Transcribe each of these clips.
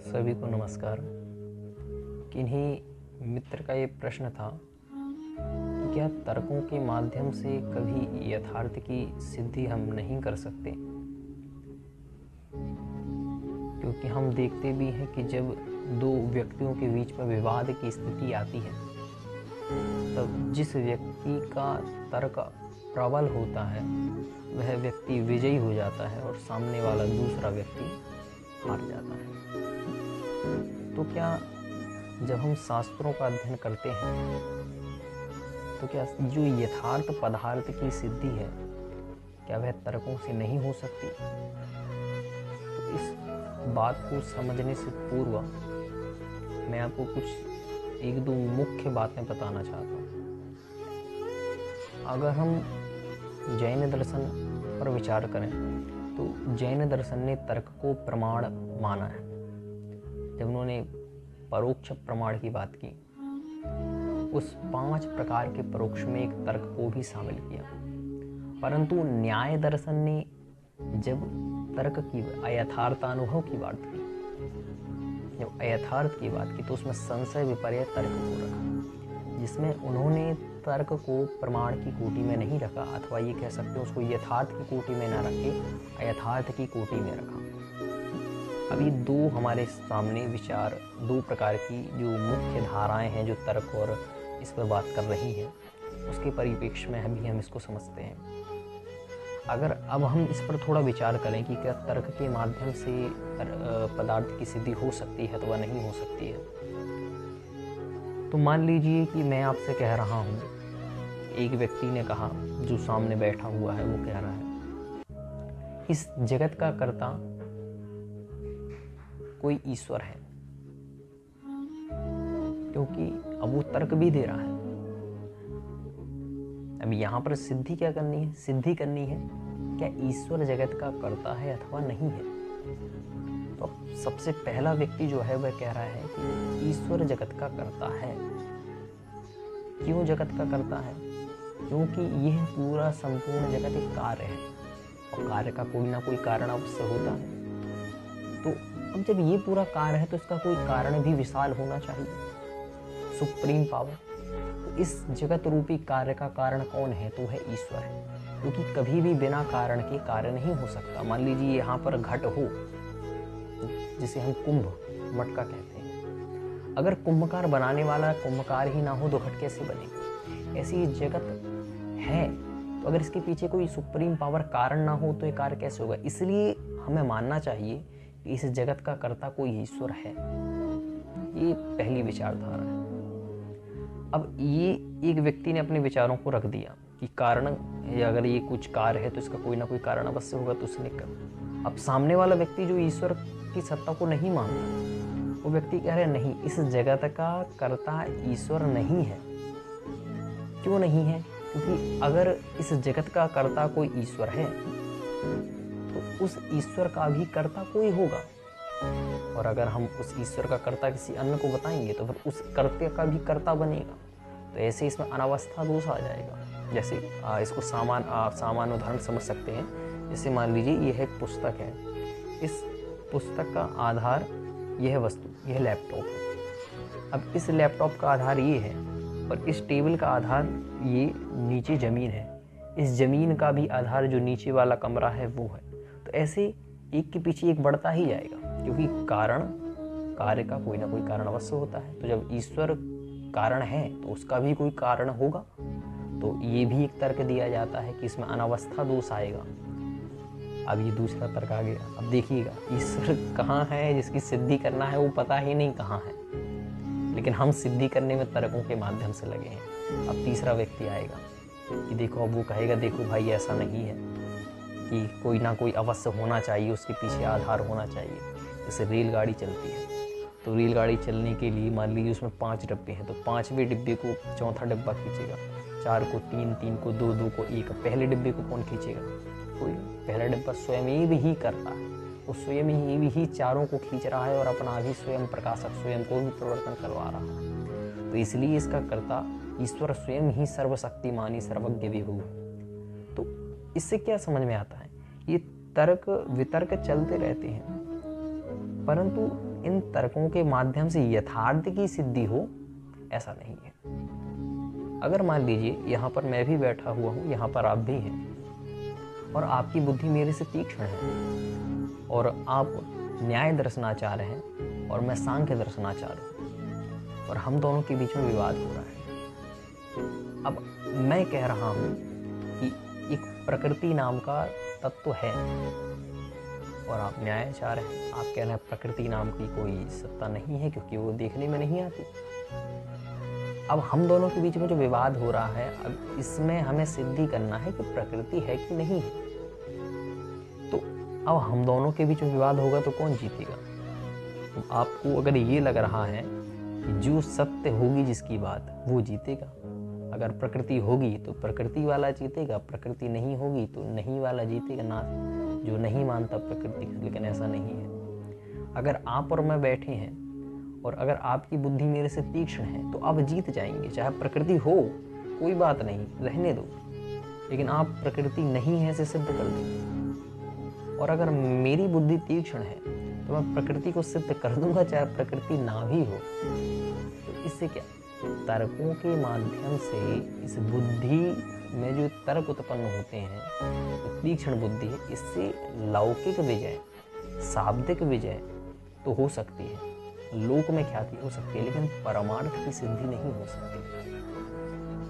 सभी को नमस्कार। किन्हीं मित्र का ये प्रश्न था कि क्या तर्कों के माध्यम से कभी यथार्थ की सिद्धि हम नहीं कर सकते? क्योंकि हम देखते भी हैं कि जब दो व्यक्तियों के बीच में विवाद की स्थिति आती है, तब जिस व्यक्ति का तर्क प्रबल होता है वह व्यक्ति विजयी हो जाता है और सामने वाला दूसरा व्यक्ति हार जाता है। तो क्या जब हम शास्त्रों का अध्ययन करते हैं तो क्या जो यथार्थ पदार्थ की सिद्धि है क्या वह तर्कों से नहीं हो सकती? तो इस बात को समझने से पूर्व मैं आपको कुछ एक दो मुख्य बातें बताना चाहता हूँ। अगर हम जैन दर्शन पर विचार करें तो जैन दर्शन ने तर्क को प्रमाण माना है। जब उन्होंने परोक्ष प्रमाण की बात की, उस 5 प्रकार के परोक्ष में एक तर्क को भी शामिल किया। परंतु न्याय दर्शन ने जब तर्क की अयथार्थ अनुभव की बात की, जब अयथार्थ की बात की तो उसमें संशय विपर्य तर्क को रखा, जिसमें उन्होंने तर्क को प्रमाण की कोटि में नहीं रखा, अथवा ये कह सकते हैं उसको यथार्थ की कोटि में न रख के अयथार्थ की कोटि में रखा। अभी दो हमारे सामने विचार, दो प्रकार की जो मुख्य धाराएं हैं जो तर्क और इस पर बात कर रही हैं, उसके परिप्रेक्ष्य में अभी हम इसको समझते हैं। अगर अब हम इस पर थोड़ा विचार करें कि क्या तर्क के माध्यम से पदार्थ की सिद्धि हो सकती है अथवा नहीं हो सकती है, तो मान लीजिए कि मैं आपसे कह रहा हूँ, एक व्यक्ति ने कहा, जो सामने बैठा हुआ है वो कह रहा है इस जगत का कर्ता कोई ईश्वर है, क्योंकि अब वो तर्क भी दे रहा है। अब यहाँ पर सिद्धि क्या करनी है? सिद्धि करनी है क्या ईश्वर जगत का कर्ता है अथवा नहीं है। तो अब सबसे पहला व्यक्ति जो है वह कह रहा है कि ईश्वर जगत का कर्ता है। क्यों जगत का कर्ता है? क्योंकि यह पूरा संपूर्ण जगत एक कार्य है और कार्य का कोई ना कोई कारण अवश्य होता है। तो अब जब ये पूरा कार्य है तो इसका कोई कारण भी विशाल होना चाहिए, सुप्रीम पावर। तो इस जगत रूपी कार्य का कारण कौन है? तो है ईश्वर है, क्योंकि कभी भी बिना कारण के कार्य नहीं हो सकता। मान लीजिए यहाँ पर घट हो, जिसे हम कुंभ मटका कहते हैं, अगर कुंभकार बनाने वाला कुंभकार ही ना हो तो घट कैसे बनेगा? ऐसी जगत है, तो अगर इसके पीछे कोई सुप्रीम पावर कारण ना हो तो ये कार्य कैसे होगा? इसलिए हमें मानना चाहिए कि इस जगत का कर्ता कोई ईश्वर है। ये पहली विचारधारा है। अब ये एक व्यक्ति ने अपने विचारों को रख दिया कि कारण, अगर ये कुछ कार्य है तो इसका कोई ना कोई कारण अवश्य होगा, तो उसने कर। अब सामने वाला व्यक्ति जो ईश्वर की सत्ता को नहीं मानता, वो व्यक्ति कह रहे नहीं, इस जगत का कर्ता ईश्वर नहीं है। क्यों नहीं है? क्योंकि अगर इस जगत का कर्ता कोई ईश्वर है तो उस ईश्वर का भी कर्ता कोई होगा, और अगर हम उस ईश्वर का कर्ता किसी अन्य को बताएंगे तो फिर उस कर्ते का भी कर्ता बनेगा। तो ऐसे इसमें अनावस्था दोष आ जाएगा। जैसे इसको सामान्य उदाहरण समझ सकते हैं। जैसे मान लीजिए यह एक पुस्तक है, इस पुस्तक का आधार यह वस्तु, यह लैपटॉप है। अब इस लैपटॉप का आधार ये है और इस टेबल का आधार ये नीचे ज़मीन है, इस ज़मीन का भी आधार जो नीचे वाला कमरा है वो है। तो ऐसे एक के पीछे एक बढ़ता ही जाएगा, क्योंकि कारण, कार्य का कोई ना कोई कारण अवश्य होता है। तो जब ईश्वर कारण है तो उसका भी कोई कारण होगा। तो ये भी एक तर्क दिया जाता है कि इसमें अनावस्था दोष आएगा। अब ये दूसरा तर्क आ गया। अब देखिएगा, ईश्वर कहाँ है, जिसकी सिद्धि करना है वो पता ही नहीं कहाँ है, लेकिन हम सिद्धि करने में तर्कों के माध्यम से लगे हैं। अब तीसरा व्यक्ति आएगा कि देखो, अब वो कहेगा देखो भाई ऐसा नहीं है, कि कोई ना कोई अवश्य होना चाहिए, उसके पीछे आधार होना चाहिए। जैसे रेलगाड़ी चलती है, तो रेलगाड़ी चलने के लिए मान लीजिए उसमें 5 डिब्बे हैं, तो 5वें डिब्बे को चौथा डिब्बा खींचेगा, 4 को 3, 3 को 2, 2 को 1। पहले डिब्बे को कौन खींचेगा? कोई। पहला डिब्बा स्वयं ही करता है, वो स्वयं ही चारों को खींच रहा है और अपना भी स्वयं प्रकाशक, स्वयं को भी परिवर्तन करवा रहा है। तो इसलिए इसका कर्ता ईश्वर स्वयं ही सर्वशक्तिमानी सर्वज्ञ विभु। तो इससे क्या समझ में आता है? ये तर्क वितर्क चलते रहते हैं, परंतु इन तर्कों के माध्यम से यथार्थ की सिद्धि हो, ऐसा नहीं है। अगर मान लीजिए यहाँ पर मैं भी बैठा हुआ हूँ, यहाँ पर आप भी हैं और आपकी बुद्धि मेरे से तीक्ष्ण है और आप न्याय दर्शना चाह रहे हैं और मैं सांख्य दर्शना चाह रहा हूँ और हम दोनों के बीच में विवाद हो रहा है। अब मैं कह रहा हूँ कि एक प्रकृति नाम का तत्व है और आप न्याय चाह रहे हैं। आप कह रहे हैं प्रकृति नाम की कोई सत्ता नहीं है क्योंकि वो देखने में नहीं आती। अब हम दोनों के बीच में जो विवाद हो रहा है, अब इसमें हमें सिद्धि करना है कि प्रकृति है कि नहीं है। तो अब हम दोनों के बीच में विवाद होगा तो कौन जीतेगा? आपको अगर ये लग रहा है कि जो सत्य होगी जिसकी बात वो जीतेगा, अगर प्रकृति होगी तो प्रकृति वाला जीतेगा, प्रकृति नहीं होगी तो नहीं वाला जीतेगा, ना जो नहीं मानता प्रकृति। लेकिन ऐसा नहीं है। अगर आप और मैं बैठे हैं और अगर आपकी बुद्धि मेरे से तीक्ष्ण है तो आप जीत जाएंगे, चाहे प्रकृति हो, कोई बात नहीं, रहने दो। लेकिन आप प्रकृति नहीं है इसे सिद्ध कर देंगे। और अगर मेरी बुद्धि तीक्ष्ण है तो मैं प्रकृति को सिद्ध कर दूंगा, चाहे प्रकृति ना भी हो। तो इससे क्या, तर्कों के माध्यम से इस बुद्धि में जो तर्क उत्पन्न होते हैं, तो तीक्ष्ण बुद्धि है, इससे लौकिक विजय, शाब्दिक विजय तो हो सकती है, लोक में ख्याति हो सकती है, लेकिन परमार्थ की सिद्धि नहीं हो सकती।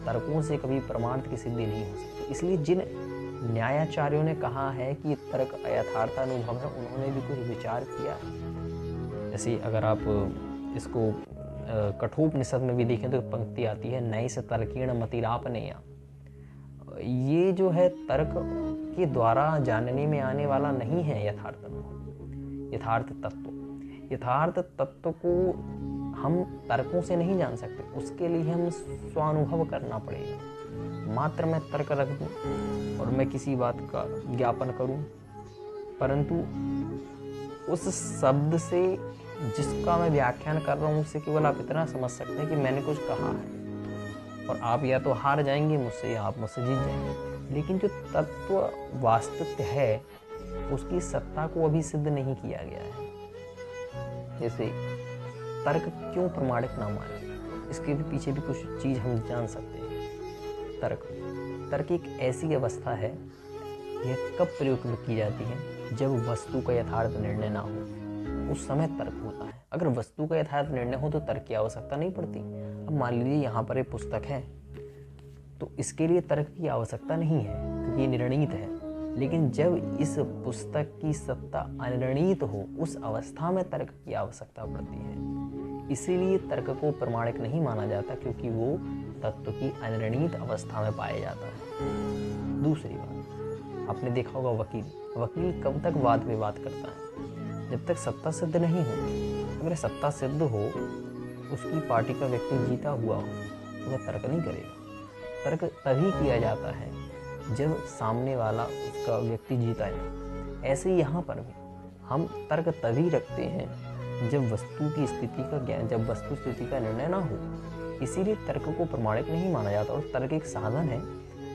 तर्कों से कभी परमार्थ की सिद्धि नहीं हो सकती। इसलिए जिन न्यायाचार्यों ने कहा है कि तर्क अयथार्थ अनुभव है, उन्होंने भी कुछ विचार किया है। जैसे अगर आप इसको कठोपनिषद में भी देखें तो पंक्ति आती है, नैष तर्केण मतिरापनेया। ये जो है तर्क के द्वारा जानने में आने वाला नहीं है यथार्थ अनुभव, यथार्थ तत्व। यथार्थ तत्व को हम तर्कों से नहीं जान सकते, उसके लिए हम स्वानुभव करना पड़ेगा। मात्र मैं तर्क रख दूं और मैं किसी बात का ज्ञापन करूं, परंतु उस शब्द से जिसका मैं व्याख्यान कर रहा हूं उससे केवल आप इतना समझ सकते हैं कि मैंने कुछ कहा है, और आप या तो हार जाएंगे मुझसे या आप मुझसे जीत जाएंगे। लेकिन जो तत्व वास्तविक है उसकी सत्ता को अभी सिद्ध नहीं किया गया है। जैसे तर्क क्यों प्रमाणिक ना माने, इसके भी पीछे भी कुछ चीज हम जान सकते हैं। तर्क एक ऐसी अवस्था है, यह कब प्रयोग में की जाती है, जब वस्तु का यथार्थ निर्णय ना हो, उस समय तर्क होता है। अगर वस्तु का यथार्थ निर्णय हो तो तर्क की आवश्यकता नहीं पड़ती। अब मान लीजिए यहाँ पर एक पुस्तक है तो इसके लिए तर्क की आवश्यकता नहीं है क्योंकि ये निर्णीत है। लेकिन जब इस पुस्तक की सत्ता अनिर्णीत हो, उस अवस्था में तर्क की आवश्यकता पड़ती है। इसीलिए तर्क को प्रमाणिक नहीं माना जाता, क्योंकि वो तत्व की अनिर्णीत अवस्था में पाया जाता है। दूसरी बात, आपने देखा होगा वकील कब तक वाद विवाद करता है, जब तक सत्ता सिद्ध नहीं होती। अगर सत्ता सिद्ध हो, उसकी पार्टी का व्यक्ति जीता हुआ हो, तो वह तर्क नहीं करेगा। तर्क तभी किया जाता है जब सामने वाला उसका व्यक्ति जीता है। ऐसे ही यहाँ पर भी हम तर्क तभी रखते हैं जब वस्तु की स्थिति का ज्ञान, जब वस्तु स्थिति का निर्णय ना हो। इसीलिए तर्क को प्रमाणिक नहीं माना जाता। और तर्क एक साधन है,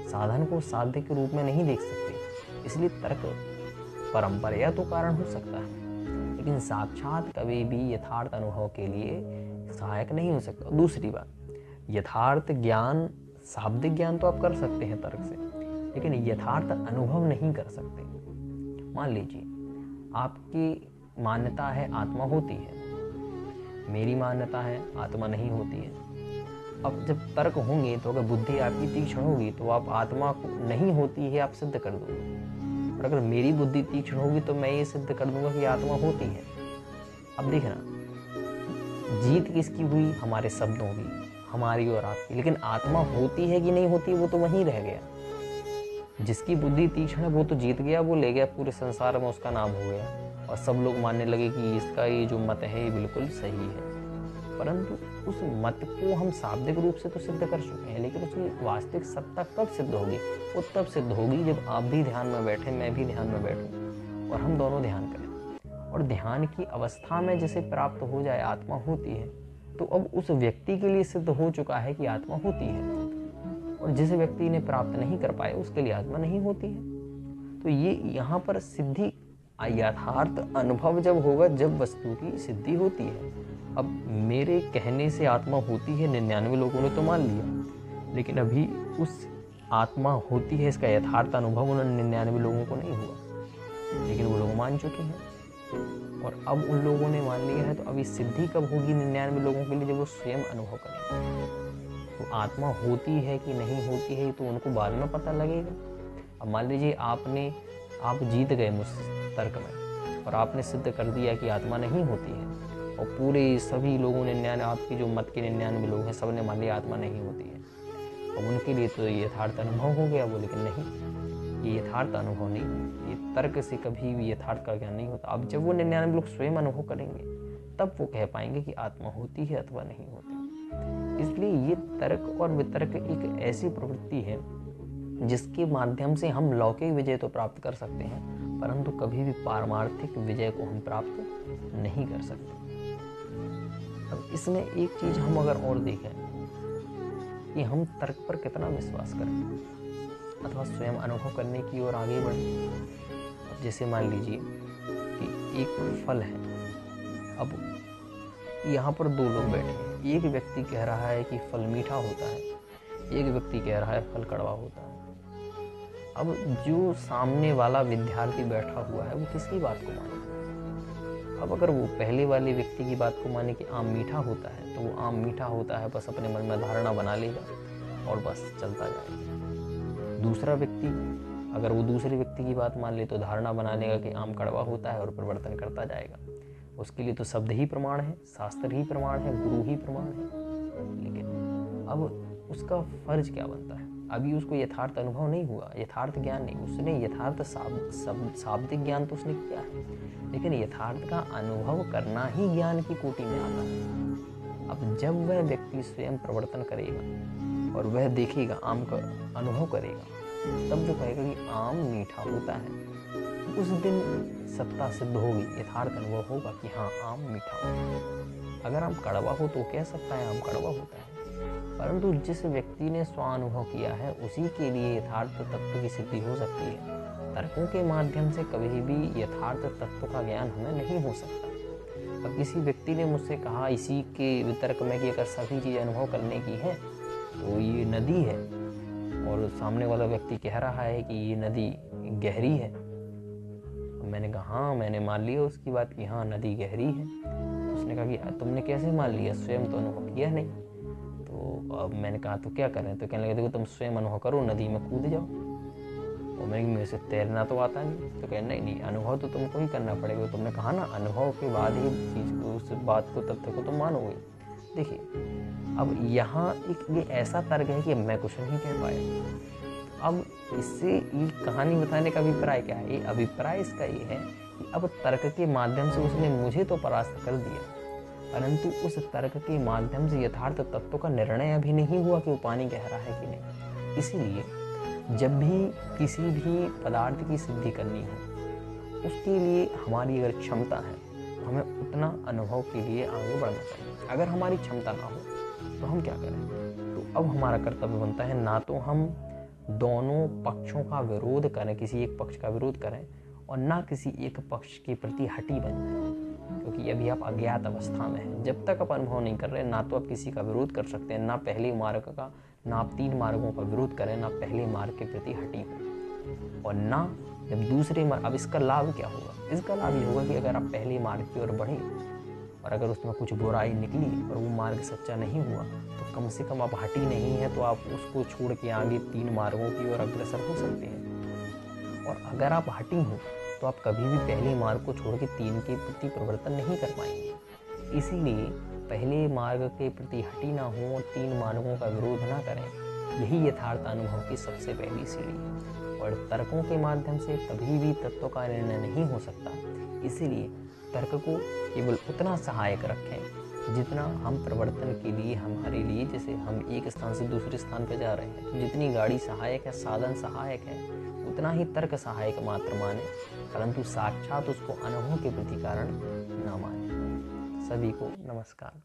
साधन को साध्य के रूप में नहीं देख सकते। इसलिए तर्क परंपरा तो कारण हो सकता है, लेकिन साक्षात कभी भी यथार्थ अनुभव के लिए सहायक नहीं हो सकता। दूसरी बात, यथार्थ ज्ञान, शाब्दिक ज्ञान तो आप कर सकते हैं तर्क से, लेकिन यथार्थ अनुभव नहीं कर सकते। मान लीजिए आपकी मान्यता है आत्मा होती है, मेरी मान्यता है आत्मा नहीं होती है। अब जब तर्क होंगे तो अगर बुद्धि आपकी तीक्ष्ण होगी तो आप आत्मा को नहीं होती है आप सिद्ध कर दोगे, और अगर मेरी बुद्धि तीक्ष्ण होगी तो मैं ये सिद्ध कर दूंगा कि आत्मा होती है। अब देखना, जीत किसकी हुई? हमारे शब्दों की, हमारी और आपकी। लेकिन आत्मा होती है कि नहीं होती वो तो वहीं रह गया। जिसकी बुद्धि तीक्ष्ण है वो तो जीत गया, वो ले गया, पूरे संसार में उसका नाम हो गया और सब लोग मानने लगे कि इसका ये जो मत है ये बिल्कुल सही है। परंतु उस मत को हम शाब्दिक रूप से तो सिद्ध कर चुके हैं, लेकिन उसकी वास्तविक सत्ता कब सिद्ध होगी? वो तब सिद्ध होगी जब आप भी ध्यान में बैठे, मैं भी ध्यान में बैठूं और हम दोनों ध्यान करें। और ध्यान की अवस्था में जैसे प्राप्त हो जाए आत्मा होती है, तो अब उस व्यक्ति के लिए सिद्ध हो चुका है कि आत्मा होती है, और जिस व्यक्ति ने प्राप्त नहीं कर पाए उसके लिए आत्मा नहीं होती है। तो ये यहाँ पर सिद्धि यथार्थ अनुभव जब होगा जब वस्तु की सिद्धि होती है। अब मेरे कहने से आत्मा होती है 99 लोगों ने तो मान लिया, लेकिन अभी उस आत्मा होती है इसका यथार्थ अनुभव उन 99 लोगों को नहीं हुआ, लेकिन वो लोग मान चुके हैं और अब उन लोगों ने मान लिया है। तो अभी सिद्धि कब होगी 99 लोगों के लिए? जब वो स्वयं अनुभव करेंगे। तो आत्मा होती है कि नहीं होती है तो उनको बाद में पता लगेगा। अब मान लीजिए आप जीत गए मुझ तर्क में और आपने सिद्ध कर दिया कि आत्मा नहीं होती है, और पूरे सभी लोगों ने आपकी जो मत के 99 लोग हैं सब ने मान लिया आत्मा नहीं होती है। अब उनके लिए तो ये यथार्थ अनुभव हो गया वो, लेकिन नहीं, ये यथार्थ अनुभव नहीं, ये तर्क से कभी भी यथार्थ का ज्ञान नहीं होता। अब जब वो 99 लोग स्वयं अनुभव करेंगे तब वो कह पाएंगे कि आत्मा होती है अथवा नहीं होती। इसलिए ये तर्क और वितर्क एक ऐसी प्रवृत्ति है जिसके माध्यम से हम लौकिक विजय तो प्राप्त कर सकते हैं, परंतु कभी भी पारमार्थिक विजय को हम प्राप्त नहीं कर सकते। अब इसमें एक चीज हम अगर और देखें कि हम तर्क पर कितना विश्वास करें अथवा स्वयं अनुभव करने की ओर आगे बढ़ें। अब जैसे मान लीजिए कि एक फल है, अब यहाँ पर दो लोग बैठे हैं, एक व्यक्ति कह रहा है कि फल मीठा होता है, एक व्यक्ति कह रहा है फल कड़वा होता है। अब जो सामने वाला विद्यार्थी बैठा हुआ है वो किसकी बात को माने? अब अगर वो पहले वाले व्यक्ति की बात को माने कि आम मीठा होता है तो वो आम मीठा होता है बस अपने मन में धारणा बना लेगा और बस चलता जाएगा। दूसरा व्यक्ति अगर वो दूसरे व्यक्ति की बात मान ले तो धारणा बना लेगा कि आम कड़वा होता है और परिवर्तन करता जाएगा। उसके लिए तो शब्द ही प्रमाण है, शास्त्र ही प्रमाण है, गुरु ही प्रमाण है। लेकिन अब उसका फर्ज क्या बनता है? अभी उसको यथार्थ अनुभव नहीं हुआ, यथार्थ ज्ञान नहीं, उसने यथार्थ शाब्दिक ज्ञान तो उसने किया है, लेकिन यथार्थ का अनुभव करना ही ज्ञान की कोटि में आता है। अब जब वह व्यक्ति स्वयं प्रवर्तन करेगा और वह देखेगा, आम का अनुभव करेगा, तब जो कहेगा कि आम मीठा होता है, उस दिन सत्ता सिद्ध होगी, यथार्थ अनुभव होगा कि हाँ आम मीठा होता है। अगर आम कड़वा हो तो कह सकता है आम कड़वा होता है, परंतु जिस व्यक्ति ने स्वानुभव किया है उसी के लिए यथार्थ तत्व की सिद्धि हो सकती है। तर्कों के माध्यम से कभी भी यथार्थ तत्व का ज्ञान हमें नहीं हो सकता। अब किसी व्यक्ति ने मुझसे कहा इसी के वितर्क में कि अगर सभी चीज़ अनुभव करने की है तो ये नदी है, और सामने वाला व्यक्ति कह रहा है कि ये नदी गहरी है। मैंने कहा हाँ, मैंने मान लिया उसकी बात कि हाँ नदी गहरी है। तो उसने कहा कि तुमने कैसे मान लिया, स्वयं तो अनुभव किया नहीं। तो अब मैंने कहा तो क्या करें? तो कहने लगे देखो तुम स्वयं अनुभव करो, नदी में कूद जाओ। और मैंने मेरे से तैरना तो आता नहीं। तो कह नहीं अनुभव तो तुमको ही करना पड़ेगा। तुमने कहा ना अनुभव के बाद ही चीज़ को, उस बात को, तथ्य को तुम मानोगे। देखिए अब यहाँ एक ये ऐसा तर्क है कि मैं कुछ नहीं कह पाया। अब इससे ये कहानी बताने का अभिप्राय क्या है? ये अभिप्राय इसका ये है कि अब तर्क के माध्यम से उसने मुझे तो परास्त कर दिया, परंतु उस तर्क के माध्यम से यथार्थ तत्व का निर्णय अभी नहीं हुआ कि वो पानी गहरा है कि नहीं। इसीलिए जब भी किसी भी पदार्थ की सिद्धि करनी हो, उसके लिए हमारी अगर क्षमता है तो हमें उतना अनुभव के लिए आगे बढ़ना चाहिए। अगर हमारी क्षमता ना हो तो हम क्या करें? तो अब हमारा कर्तव्य बनता है ना तो हम दोनों पक्षों का विरोध करें, किसी एक पक्ष का विरोध करें, और ना किसी एक पक्ष के प्रति हठी बन जाए, क्योंकि अभी आप अज्ञात अवस्था में हैं। जब तक आप अनुभव नहीं कर रहे, ना तो आप किसी का विरोध कर सकते हैं, ना पहले मार्ग का, ना आप 3 मार्गों का विरोध करें, ना पहले मार्ग के प्रति हटी हो, और ना जब दूसरे मार्ग। अब इसका लाभ क्या होगा? इसका लाभ ये होगा कि अगर आप पहले मार्ग की ओर बढ़े और अगर उसमें कुछ बुराई निकली और वो मार्ग सच्चा नहीं हुआ, तो कम से कम आप हटी नहीं है, तो आप उसको छोड़ के आगे 3 मार्गों की ओर अग्रसर हो सकते हैं। और अगर आप हटी हो तो आप कभी भी पहले मार्ग को छोड़ के 3 के प्रति परिवर्तन नहीं कर पाएंगे। इसीलिए पहले मार्ग के प्रति हटी ना हो और 3 मार्गों का विरोध ना करें, यही यथार्थ अनुभव की सबसे पहली सीढ़ी है। और तर्कों के माध्यम से कभी भी तत्व का निर्णय नहीं हो सकता। इसीलिए तर्क को केवल उतना सहायक रखें जितना हम परिवर्तन के लिए, हमारे लिए, जैसे हम एक स्थान से दूसरे स्थान पर जा रहे हैं तो जितनी गाड़ी सहायक है, साधन सहायक है, उतना ही तर्क सहायक मात्र माने, परंतु साक्षात उसको अनुभव के प्रति कारण न माने। सभी को नमस्कार।